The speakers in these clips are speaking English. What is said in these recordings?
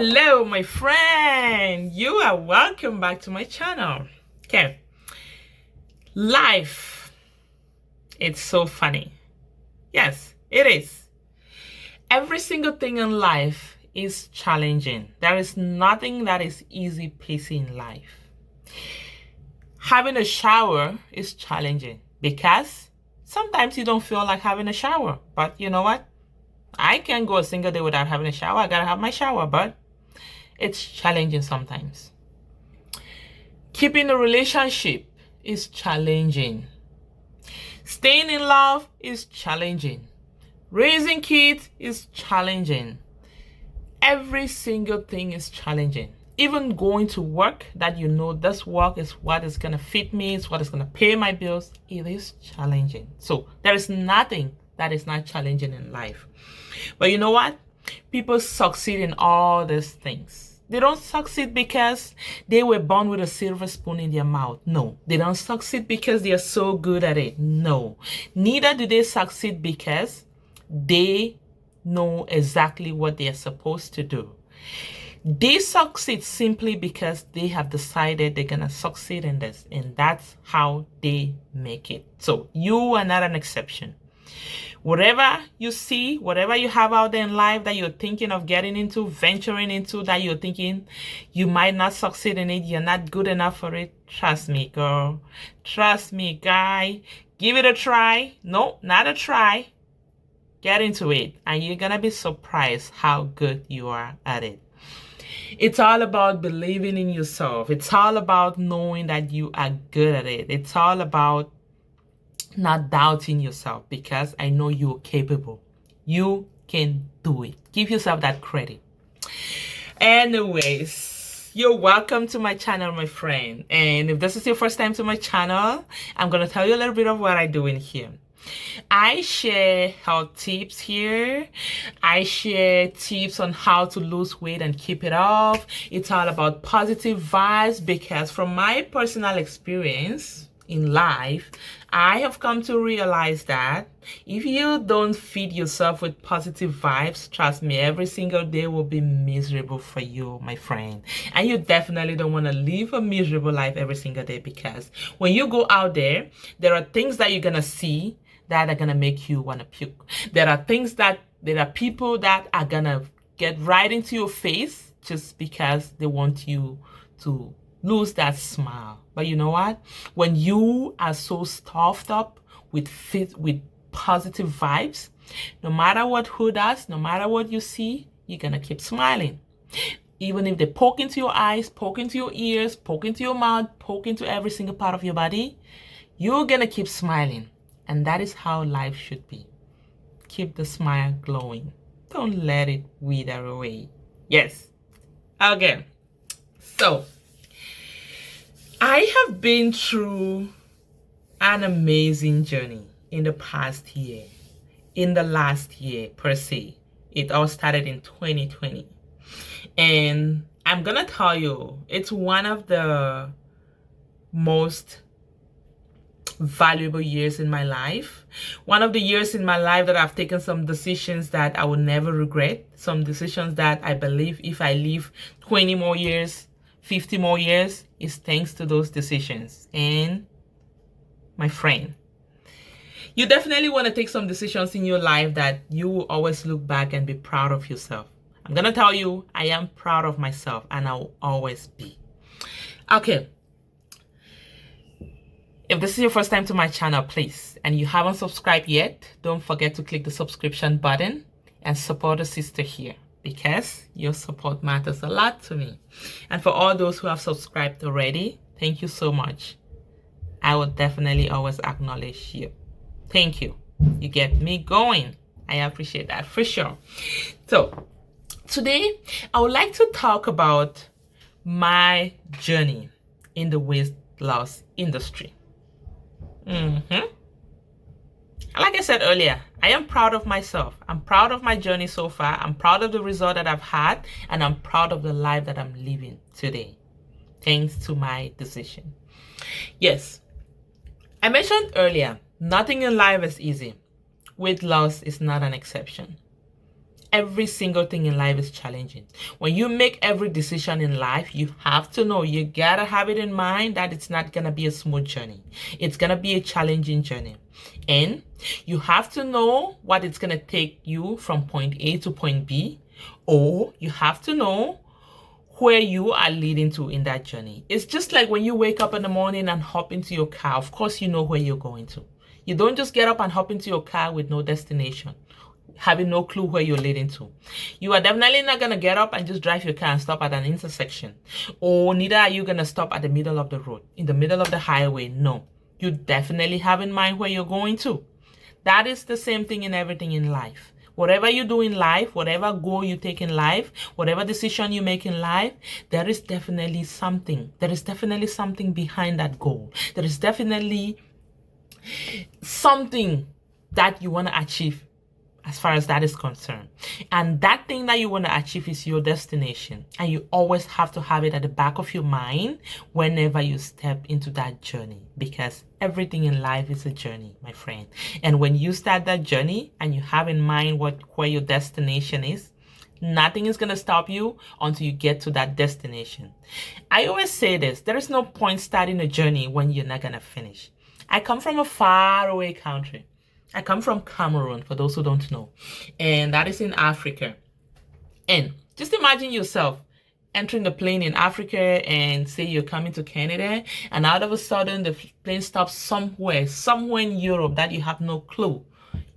Hello, my friend. You are welcome back to my channel. Okay. Life. It's so funny. Yes, it is. Every single thing in life is challenging. There is nothing that is easy peasy in life. Having a shower is challenging because sometimes you don't feel like having a shower. But you know what? I can't go a single day without having a shower. I gotta have my shower, but it's challenging sometimes. Keeping a relationship is challenging. Staying in love is challenging. Raising kids is challenging. Every single thing is challenging. Even going to work, that you know this work is what is going to fit me, is what is going to pay my bills, it is challenging. So there is nothing that is not challenging in life. But you know what? People succeed in all these things. They don't succeed because they were born with a silver spoon in their mouth. No. They don't succeed because they are so good at it. No. Neither do they succeed because they know exactly what they are supposed to do. They succeed simply because they have decided they're going to succeed in this. And that's how they make it. So you are not an exception. Whatever you see, whatever you have out there in life that you're thinking of getting into, venturing into, that you're thinking you might not succeed in it, you're not good enough for it, trust me, girl. Trust me, guy. Give it a try. No, not a try. Get into it, and you're going to be surprised how good you are at it. It's all about believing in yourself. It's all about knowing that you are good at it. It's all about not doubting yourself, because I know you're capable. You can do it. Give yourself that credit. Anyways, you're welcome to my channel, my friend. And if this is your first time to my channel, I'm going to tell you a little bit of what I do in here. I share health tips here. I share tips on how to lose weight and keep it off. It's all about positive vibes, because from my personal experience in life, I have come to realize that if you don't feed yourself with positive vibes, trust me, every single day will be miserable for you, my friend. And you definitely don't want to live a miserable life every single day, because when you go out there, there are things that you're going to see that are going to make you want to puke. There are people that are going to get right into your face just because they want you to lose that smile. But you know what? When you are so stuffed up with positive vibes, no matter what who does, no matter what you see, you're going to keep smiling. Even if they poke into your eyes, poke into your ears, poke into your mouth, poke into every single part of your body, you're going to keep smiling. And that is how life should be. Keep the smile glowing. Don't let it wither away. Yes. Okay. So, I have been through an amazing journey in the past year, in the last year per se. It all started in 2020. And I'm going to tell you, it's one of the most valuable years in my life. One of the years in my life that I've taken some decisions that I will never regret. Some decisions that I believe if I live 20 more years, 50 more years, is thanks to those decisions. And my friend, you definitely want to take some decisions in your life that you will always look back and be proud of yourself. I'm going to tell you, I am proud of myself, and I will always be. Okay. If this is your first time to my channel, please, and you haven't subscribed yet, don't forget to click the subscription button and support a sister here, because your support matters a lot to me. And for all those who have subscribed already, thank you so much. I will definitely always acknowledge you. Thank you. You get me going. I appreciate that for sure. So today, I would like to talk about my journey in the weight loss industry. Like I said earlier, I am proud of myself. I'm proud of my journey so far. I'm proud of the result that I've had, and I'm proud of the life that I'm living today, thanks to my decision. Yes, I mentioned earlier, nothing in life is easy. Weight loss is not an exception. Every single thing in life is challenging. When you make every decision in life, you have to know, you gotta have it in mind that it's not gonna be a smooth journey. It's gonna be a challenging journey. And you have to know what it's gonna take you from point A to point B, or you have to know where you are leading to in that journey. It's just like when you wake up in the morning and hop into your car. Of course, you know where you're going to. You don't just get up and hop into your car with no destination, having no clue where you're leading to. You are definitely not going to get up and just drive your car and stop at an intersection. Or neither are you going to stop at the middle of the road, in the middle of the highway. No, you definitely have in mind where you're going to. That is the same thing in everything in life. Whatever you do in life, whatever goal you take in life, whatever decision you make in life, there is definitely something. There is definitely something behind that goal. There is definitely something that you want to achieve as far as that is concerned. And that thing that you want to achieve is your destination. And you always have to have it at the back of your mind whenever you step into that journey, because everything in life is a journey, my friend. And when you start that journey and you have in mind where your destination is, nothing is going to stop you until you get to that destination. I always say this, there is no point starting a journey when you're not going to finish. I come from a faraway country. I come from Cameroon, for those who don't know, and that is in Africa. And just imagine yourself entering the plane in Africa and say you're coming to Canada, and out of a sudden the plane stops somewhere in Europe that you have no clue.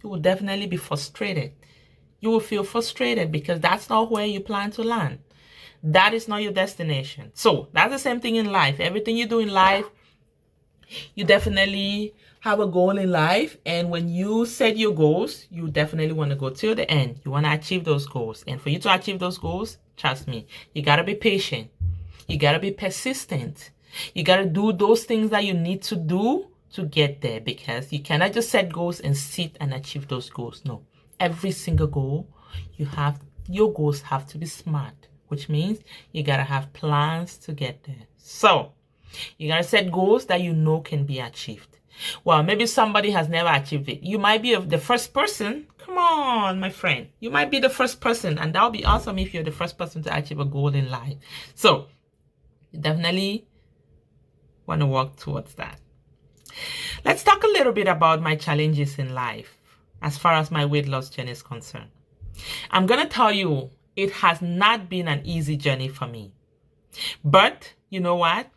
You will definitely be frustrated. You will feel frustrated because that's not where you plan to land. That is not your destination. So that's the same thing in life. Everything you do in life, you definitely have a goal in life, and when you set your goals, you definitely want to go till the end. You want to achieve those goals, and for you to achieve those goals, trust me, you got to be patient. You got to be persistent. You got to do those things that you need to do to get there, because you cannot just set goals and sit and achieve those goals. No, every single goal your goals have to be smart, which means you got to have plans to get there. So you got to set goals that you know can be achieved. Well, maybe somebody has never achieved it. You might be the first person. Come on, my friend. You might be the first person, and that would be awesome if you're the first person to achieve a goal in life. So you definitely want to work towards that. Let's talk a little bit about my challenges in life as far as my weight loss journey is concerned. I'm going to tell you, it has not been an easy journey for me. But you know what?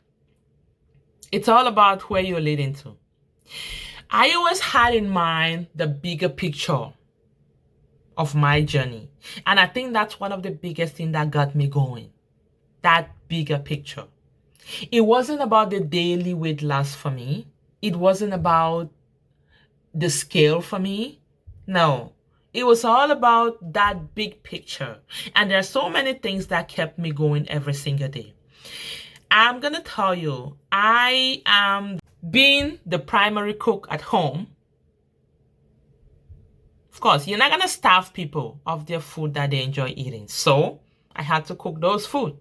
It's all about where you're leading to. I always had in mind the bigger picture of my journey. And I think that's one of the biggest things that got me going. That bigger picture. It wasn't about the daily weight loss for me. It wasn't about the scale for me. No. It was all about that big picture. And there are so many things that kept me going every single day. I'm going to tell you, I am being the primary cook at home. Of course, you're not going to starve people of their food that they enjoy eating. So I had to cook those food.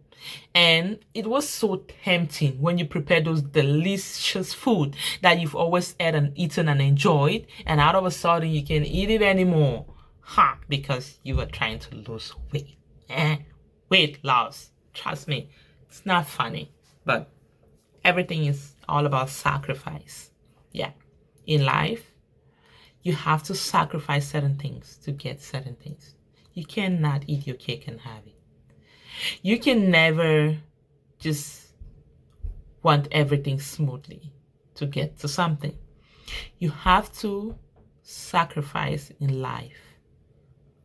And it was so tempting when you prepare those delicious food that you've always eaten and enjoyed. And out of a sudden, you can't eat it anymore. Because you were trying to lose weight. Weight loss. Trust me, it's not funny. But everything is all about sacrifice. Yeah. In life, you have to sacrifice certain things to get certain things. You cannot eat your cake and have it. You can never just want everything smoothly to get to something. You have to sacrifice in life.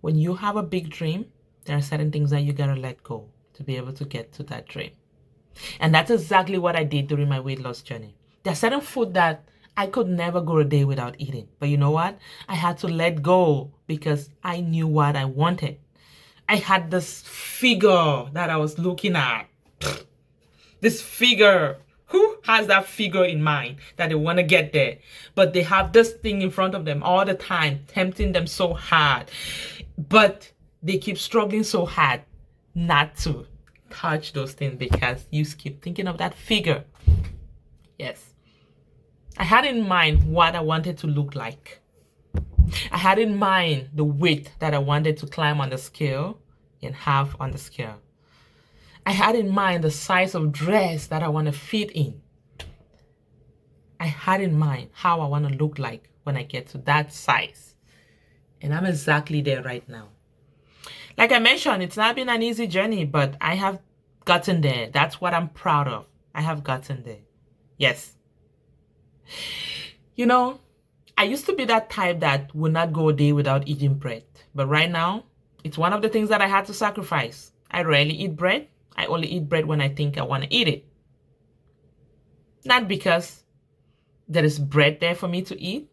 When you have a big dream, there are certain things that you gotta let go to be able to get to that dream. And that's exactly what I did during my weight loss journey. There are certain food that I could never go a day without eating. But you know what? I had to let go because I knew what I wanted. I had this figure that I was looking at. This figure. Who has that figure in mind that they want to get there? But they have this thing in front of them all the time, tempting them so hard. But they keep struggling so hard not to touch those things because you keep thinking of that figure. Yes. I had in mind what I wanted to look like. I had in mind the weight that I wanted to climb on the scale and have on the scale. I had in mind the size of dress that I want to fit in. I had in mind how I want to look like when I get to that size. And I'm exactly there right now. Like I mentioned, it's not been an easy journey, but I have gotten there. That's what I'm proud of. I have gotten there. Yes. You know, I used to be that type that would not go a day without eating bread. But right now, it's one of the things that I had to sacrifice. I rarely eat bread. I only eat bread when I think I want to eat it. Not because there is bread there for me to eat,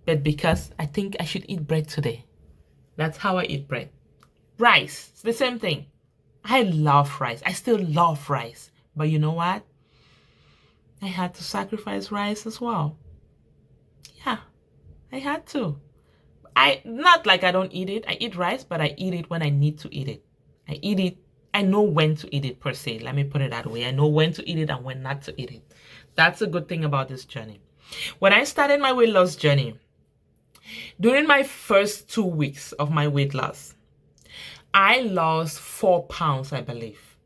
but because I think I should eat bread today. That's how I eat bread. Rice, it's the same thing. I love rice. I still love rice. But you know what? I had to sacrifice rice as well. Yeah, I had to. Not like I don't eat it. I eat rice, but I eat it when I need to eat it. I eat it. I know when to eat it per se. Let me put it that way. I know when to eat it and when not to eat it. That's a good thing about this journey. When I started my weight loss journey, during my first 2 weeks of my weight loss, I lost 4 pounds, I believe.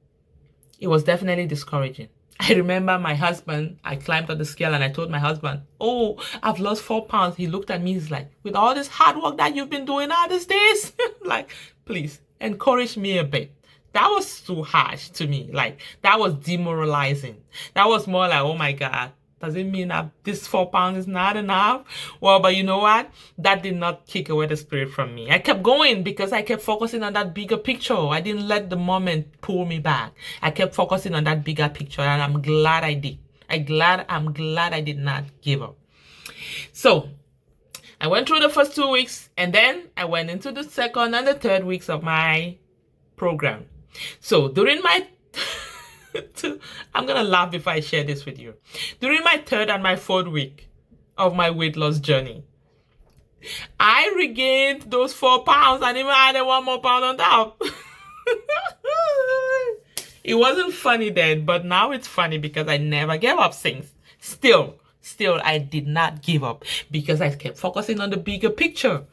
It was definitely discouraging. I remember my husband, I climbed on the scale and I told my husband, oh, I've lost 4 pounds. He looked at me, he's like, with all this hard work that you've been doing all these days, like, please encourage me a bit. That was too harsh to me. Like, that was demoralizing. That was more like, oh my God, does it mean that this 4 pounds is not enough? Well, but you know what? That did not kick away the spirit from me. I kept going because I kept focusing on that bigger picture. I didn't let the moment pull me back. I kept focusing on that bigger picture, and I'm glad I did. I'm glad I did not give up. So I went through the first 2 weeks, and then I went into the second and the third weeks of my program. So during my I'm gonna laugh if I share this with you. During my third and my fourth week of my weight loss journey, I regained those 4 pounds and even added 1 more pound on top. It wasn't funny then, but now it's funny because I never gave up since. Still, I did not give up because I kept focusing on the bigger picture.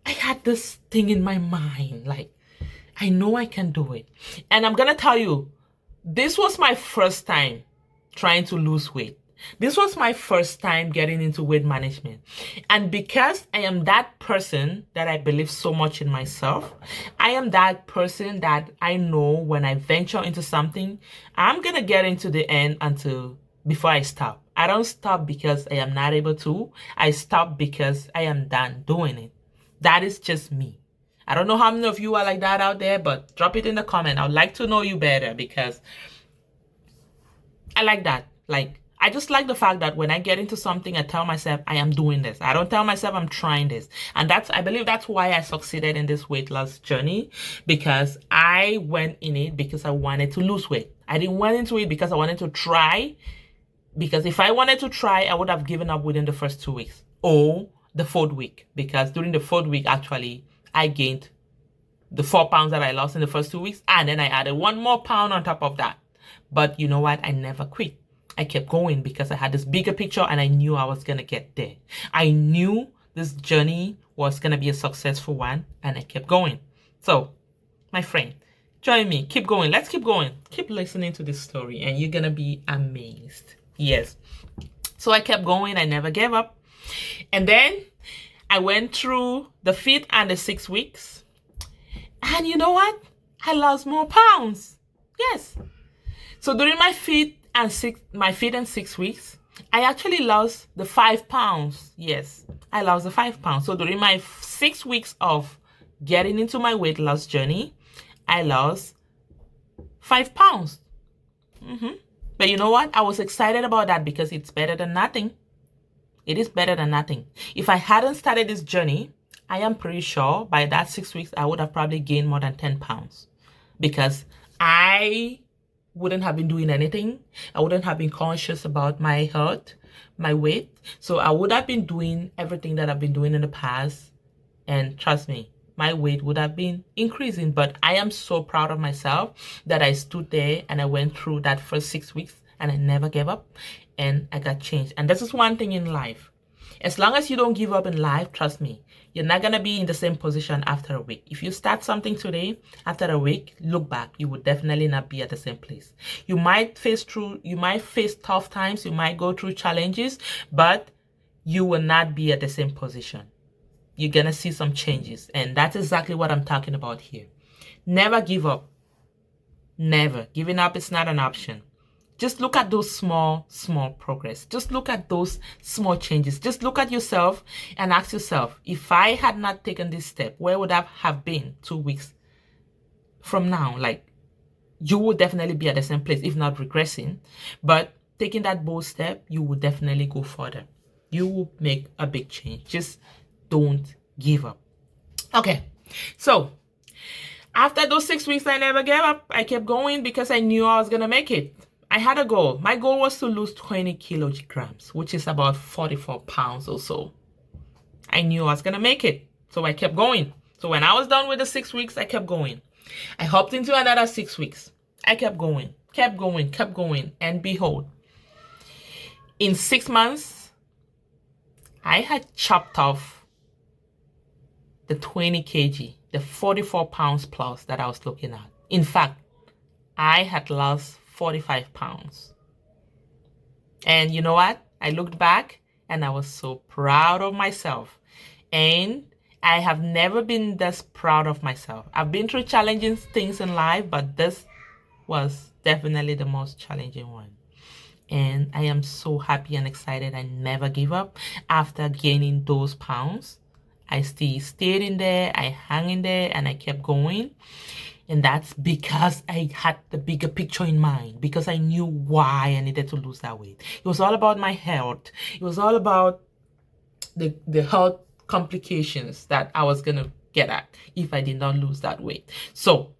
I had this thing in my mind, like, I know I can do it. And I'm gonna tell you, this was my first time trying to lose weight. This was my first time getting into weight management. And because I am that person that I believe so much in myself, I am that person that I know when I venture into something, I'm going to get into the end before I stop. I don't stop because I am not able to. I stop because I am done doing it. That is just me. I don't know how many of you are like that out there, but drop it in the comment. I would like to know you better because I like that. Like, I just like the fact that when I get into something, I tell myself I am doing this. I don't tell myself I'm trying this. And I believe that's why I succeeded in this weight loss journey, because I went in it because I wanted to lose weight. I didn't went into it because I wanted to try, because if I wanted to try, I would have given up within the first 2 weeks or the fourth week, because during the fourth week, actually, I gained the 4 pounds that I lost in the first 2 weeks, and then I added 1 more pound on top of that. But you know what? I never quit. I kept going because I had this bigger picture and I knew I was going to get there. I knew this journey was going to be a successful one, and I kept going. So, my friend, join me. Keep going. Let's keep going. Keep listening to this story and you're going to be amazed. Yes. So I kept going. I never gave up. And then I went through the 5th and the 6th weeks. And you know what? I lost more pounds. Yes. So during my 5th and 6th weeks, I actually lost the 5 pounds. Yes, I lost the 5 pounds. So during my 6 weeks of getting into my weight loss journey, I lost 5 pounds. But you know what? I was excited about that because it's better than nothing. It is better than nothing. If I hadn't started this journey, I am pretty sure by that 6 weeks, I would have probably gained more than 10 pounds because I wouldn't have been doing anything. I wouldn't have been conscious about my health, my weight. So I would have been doing everything that I've been doing in the past. And trust me, my weight would have been increasing. But I am so proud of myself that I stood there and I went through that first 6 weeks and I never gave up and I got changed. And this is one thing in life. As long as you don't give up in life, trust me, You're not going to be in the same position after a week. If you start something today, after a week, look back, you would definitely not be at the same place. You might face tough times, you might go through challenges, but you will not be at the same position. You're going to see some changes. And that's exactly what I'm talking about here. Never give up. Never. Giving up is not an option. Just look at those small progress. Just look at those small changes. Just look at yourself and ask yourself, if I had not taken this step, where would I have been 2 weeks from now? Like, you would definitely be at the same place, if not regressing. But taking that bold step, you will definitely go further. You will make a big change. Just don't give up. Okay, so after those 6 weeks, I never gave up. I kept going because I knew I was going to make it. I had a goal. My goal was to lose 20 kilograms, which is about 44 pounds or so. I knew I was going to make it, so I kept going. So when I was done with the 6 weeks, I kept going. I hopped into another 6 weeks. I kept going, kept going, kept going. And behold, in 6 months, I had chopped off the 20 kg, the 44 pounds plus that I was looking at. In fact, I had lost 45 pounds. And you know what? I looked back and I was so proud of myself. And I have never been this proud of myself. I've been through challenging things in life, but this was definitely the most challenging one. And I am so happy and excited. I never gave up after gaining those pounds. I still stayed in there, I hung in there, and I kept going. And that's because I had the bigger picture in mind, because I knew why I needed to lose that weight. It was all about my health. It was all about the health complications that I was going to get at if I did not lose that weight. So,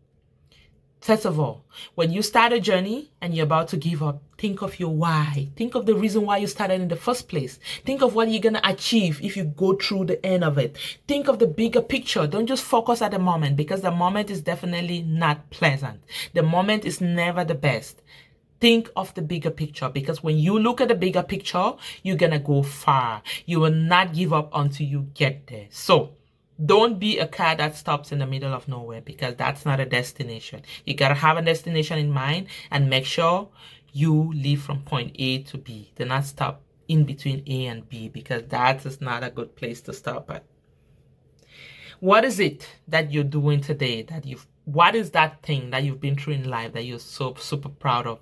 first of all, when you start a journey and you're about to give up, think of your why. Think of the reason why you started in the first place. Think of what you're going to achieve if you go through the end of it. Think of the bigger picture. Don't just focus at the moment, because the moment is definitely not pleasant. The moment is never the best. Think of the bigger picture, because when you look at the bigger picture, you're going to go far. You will not give up until you get there. So, don't be a car that stops in the middle of nowhere, because that's not a destination. You got to have a destination in mind and make sure you leave from point A to B. Do not stop in between A and B, because that is not a good place to stop at. What is it that you're doing today what is that thing that you've been through in life that you're so super proud of?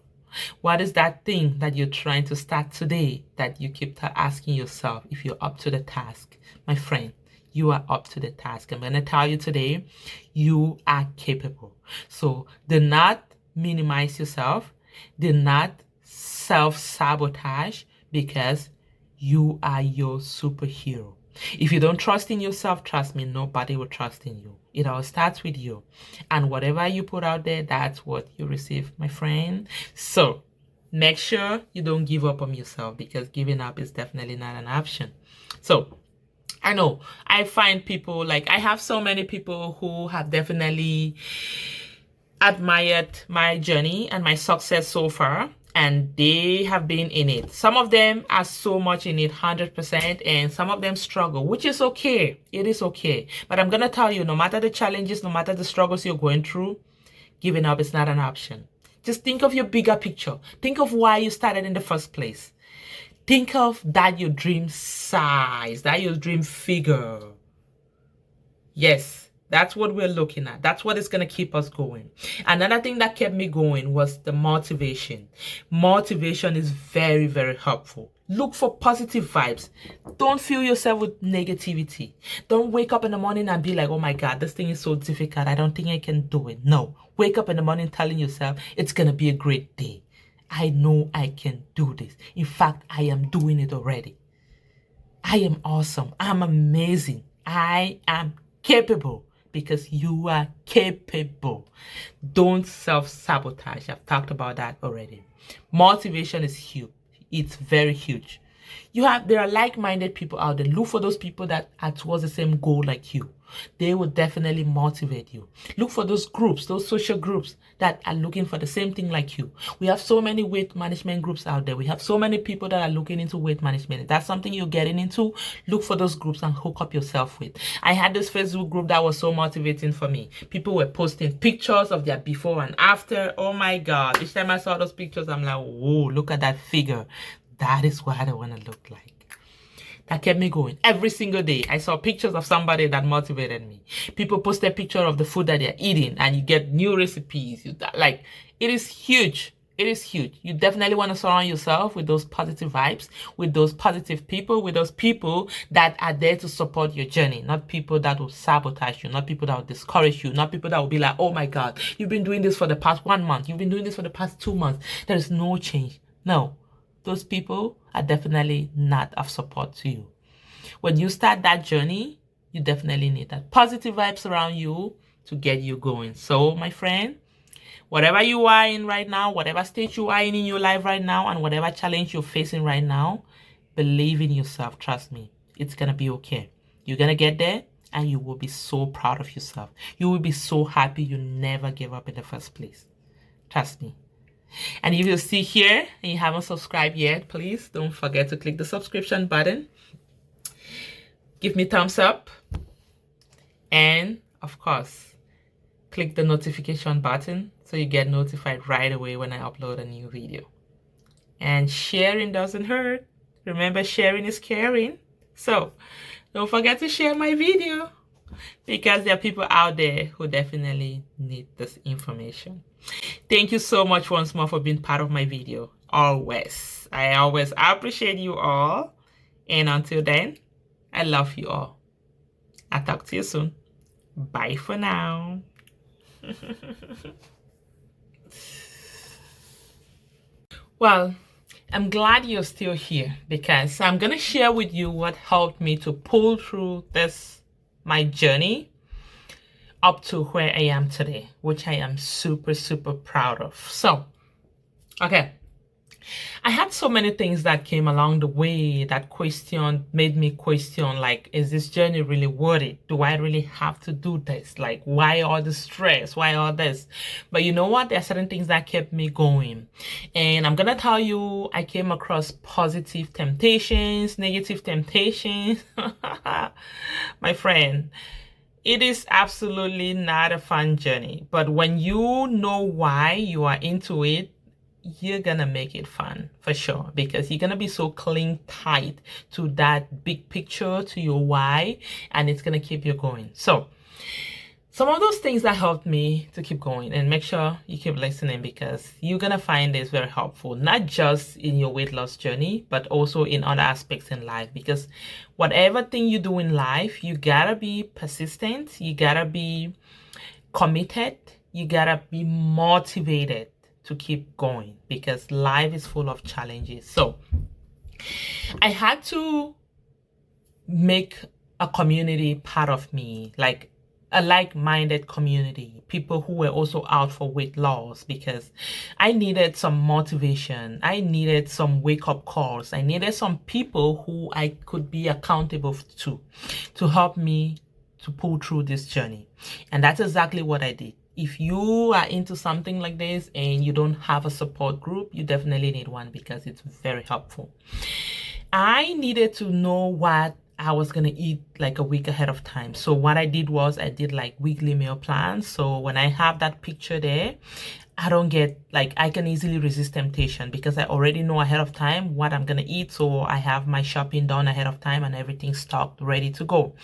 What is that thing that you're trying to start today that you keep asking yourself if you're up to the task? My friend, you are up to the task. I'm going to tell you today, you are capable. So do not minimize yourself. Do not self-sabotage, because you are your superhero. If you don't trust in yourself, trust me, nobody will trust in you. It all starts with you. And whatever you put out there, that's what you receive, my friend. So make sure you don't give up on yourself, because giving up is definitely not an option. So I know I find people, like, I have so many people who have definitely admired my journey and my success so far, and they have been in it. Some of them are so much in it, 100%, and some of them struggle, which is okay. It is okay. But I'm going to tell you, no matter the challenges, no matter the struggles you're going through, giving up is not an option. Just think of your bigger picture. Think of why you started in the first place. Think of that your dream size, that your dream figure. Yes, that's what we're looking at. That's what is going to keep us going. Another thing that kept me going was the motivation. Motivation is very, very helpful. Look for positive vibes. Don't fill yourself with negativity. Don't wake up in the morning and be like, oh my God, this thing is so difficult. I don't think I can do it. No. Wake up in the morning telling yourself it's going to be a great day. I know I can do this. In fact, I am doing it already. I am awesome. I'm amazing. I am capable, because you are capable. Don't self-sabotage. I've talked about that already. Motivation is huge. It's very huge. There are like-minded people out there. Look for those people that are towards the same goal like you. They will definitely motivate you. Look for those groups, those social groups that are looking for the same thing like you. We have so many weight management groups out there. We have so many people that are looking into weight management. If that's something you're getting into, look for those groups and hook up yourself with. I had this Facebook group that was so motivating for me. People were posting pictures of their before and after. Oh my God. Each time I saw those pictures, I'm like, whoa, look at that figure. That is what I want to look like. That kept me going. Every single day, I saw pictures of somebody that motivated me. People post a picture of the food that they're eating, and you get new recipes. Like, it is huge. It is huge. You definitely want to surround yourself with those positive vibes, with those positive people, with those people that are there to support your journey, not people that will sabotage you, not people that will discourage you, not people that will be like, oh my God, you've been doing this for the past 1 month. You've been doing this for the past 2 months. There is no change. No. Those people are definitely not of support to you. When you start that journey, you definitely need that positive vibes around you to get you going. So, my friend, whatever you are in right now, whatever stage you are in your life right now, and whatever challenge you're facing right now, believe in yourself. Trust me, it's going to be okay. You're going to get there, and you will be so proud of yourself. You will be so happy you never gave up in the first place. Trust me. And if you see here and you haven't subscribed yet, please don't forget to click the subscription button. Give me thumbs up. And of course, click the notification button so you get notified right away when I upload a new video. And sharing doesn't hurt. Remember, sharing is caring. So don't forget to share my video, because there are people out there who definitely need this information. Thank you so much once more for being part of my video. Always. I always appreciate you all. And until then, I love you all. I'll talk to you soon. Bye for now. Well, I'm glad you're still here, because I'm going to share with you what helped me to pull through my journey up to where I am today, which I am super, super proud of. So, okay. I had so many things that came along the way that made me question, like, is this journey really worth it? Do I really have to do this? Like, why all the stress? Why all this? But you know what? There are certain things that kept me going. And I'm going to tell you, I came across positive temptations, negative temptations. My friend, it is absolutely not a fun journey. But when you know why you are into it, you're gonna make it fun for sure, because you're gonna be so cling tight to that big picture, to your why, and it's gonna keep you going. So some of those things that helped me to keep going, and make sure you keep listening, because you're gonna find this very helpful, not just in your weight loss journey, but also in other aspects in life. Because whatever thing you do in life, you gotta be persistent, you gotta be committed, you gotta be motivated to keep going, because life is full of challenges. So I had to make a community part of me, like a like-minded community, people who were also out for weight loss, because I needed some motivation. I needed some wake-up calls. I needed some people who I could be accountable to help me to pull through this journey. And that's exactly what I did. If you are into something like this and you don't have a support group, you definitely need one, because it's very helpful. I needed to know what I was going to eat like a week ahead of time. So what I did was I did like weekly meal plans. So when I have that picture there, I don't get, like, I can easily resist temptation, because I already know ahead of time what I'm going to eat. So I have my shopping done ahead of time and everything stocked, ready to go.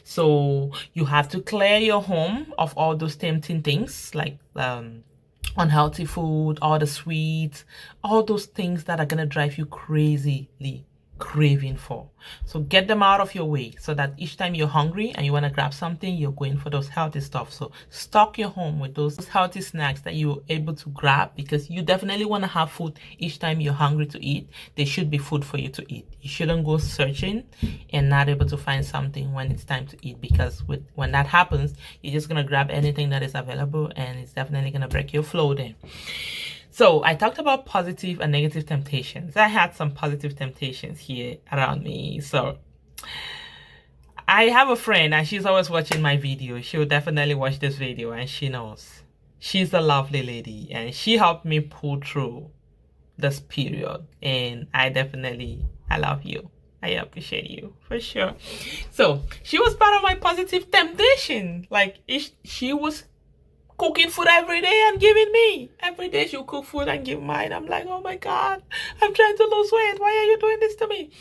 So you have to clear your home of all those tempting things, like unhealthy food, all the sweets, all those things that are going to drive you crazily craving for. So get them out of your way, so that each time you're hungry and you want to grab something, you're going for those healthy stuff. So stock your home with those healthy snacks that you're able to grab, because you definitely want to have food each time you're hungry to eat. There should be food for you to eat. You shouldn't go searching and not able to find something when it's time to eat, because when that happens, you're just going to grab anything that is available, and it's definitely going to break your flow then. So I talked about positive and negative temptations. I had some positive temptations here around me. So I have a friend and she's always watching my video. She'll definitely watch this video and she knows. She's a lovely lady and she helped me pull through this period. And I love you. I appreciate you for sure. So she was part of my positive temptation. Like she was cooking food every day and giving me. Every day she'll cook food and give mine. I'm like, oh my God, I'm trying to lose weight. Why are you doing this to me?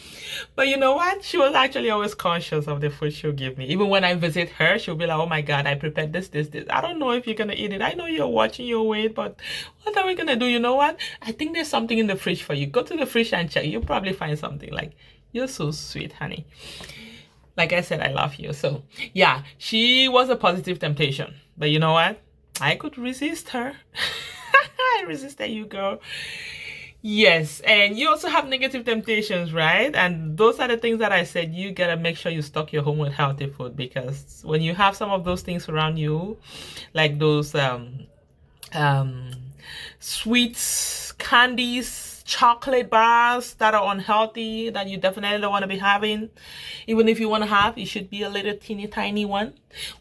But you know what? She was actually always conscious of the food she'll give me. Even when I visit her, she'll be like, oh my God, I prepared this. I don't know if you're going to eat it. I know you're watching your weight, but what are we going to do? You know what? I think there's something in the fridge for you. Go to the fridge and check. You'll probably find something. Like, you're so sweet, honey. Like I said, I love you. So yeah, she was a positive temptation. But you know what? I could resist her. I resisted you, girl. Yes, and you also have negative temptations, right? And those are the things that I said. You gotta make sure you stock your home with healthy food, because when you have some of those things around you, like those sweets, candies, chocolate bars that are unhealthy, that you definitely don't want to be having. Even if you want to have, it should be a little teeny tiny one.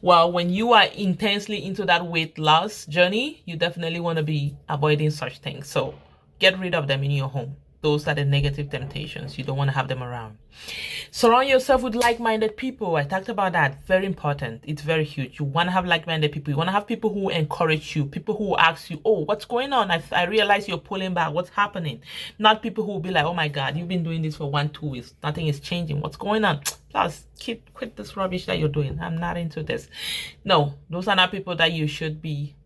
Well, when you are intensely into that weight loss journey, you definitely want to be avoiding such things. So get rid of them in your home. Those are the negative temptations. You don't want to have them around. Surround yourself with like-minded people. I talked about that. Very important. It's very huge. You want to have like-minded people. You want to have people who encourage you, people who ask you, oh, what's going on? I realize you're pulling back. What's happening? Not people who will be like, oh my God, you've been doing this for 1-2 weeks. Nothing is changing. What's going on? Plus, quit this rubbish that you're doing. I'm not into this. No, those are not people that you should be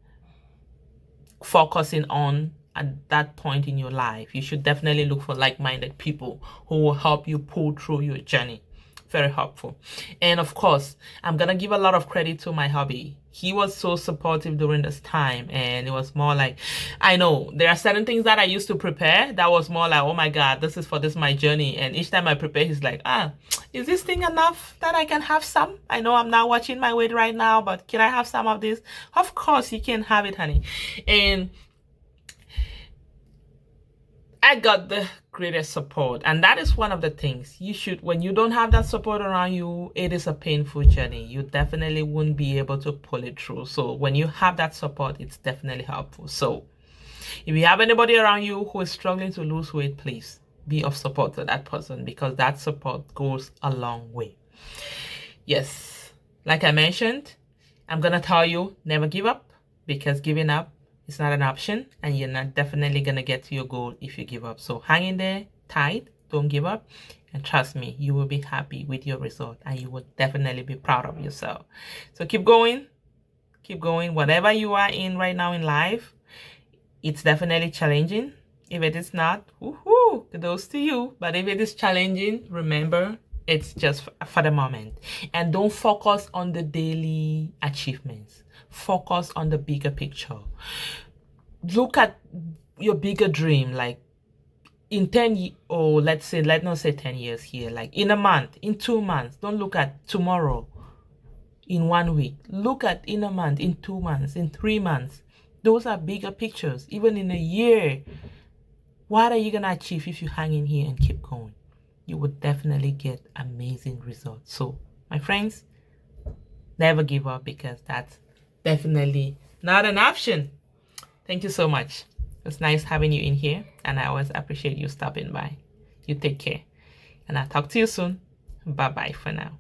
focusing on at that point in your life. You should definitely look for like-minded people who will help you pull through your journey. Very helpful. And of course, I'm gonna give a lot of credit to my hubby. He was so supportive during this time, and it was more like, I know there are certain things that I used to prepare that was more like, oh my God, this is for my journey. And each time I prepare, he's like, is this thing enough that I can have some? I know I'm not watching my weight right now, but can I have some of this? Of course you can have it, honey. And I got the greatest support, and that is one of the things you should, when you don't have that support around you, it is a painful journey. You definitely wouldn't be able to pull it through. So when you have that support, it's definitely helpful. So if you have anybody around you who is struggling to lose weight, please be of support to that person, because that support goes a long way. Yes, like I mentioned, I'm gonna tell you, never give up, because giving up, it's not an option, and you're not definitely gonna get to your goal if you give up. So hang in there tight, don't give up, and trust me, you will be happy with your result, and you will definitely be proud of yourself. So keep going, whatever you are in right now in life. It's definitely challenging. If it is not, woohoo, kudos to you. But if it is challenging, remember, it's just for the moment. And don't focus on the daily achievements. Focus on the bigger picture. Look at your bigger dream, like in 10, or let's not say 10 years here, like in a month, in 2 months. Don't look at tomorrow, in 1 week. Look at in a month, in 2 months, in 3 months. Those are bigger pictures. Even in a year, what are you going to achieve if you hang in here and keep going? You would definitely get amazing results. So, my friends, never give up, because that's definitely not an option. Thank you so much. It's nice having you in here, and I always appreciate you stopping by. You take care, and I'll talk to you soon. Bye-bye for now.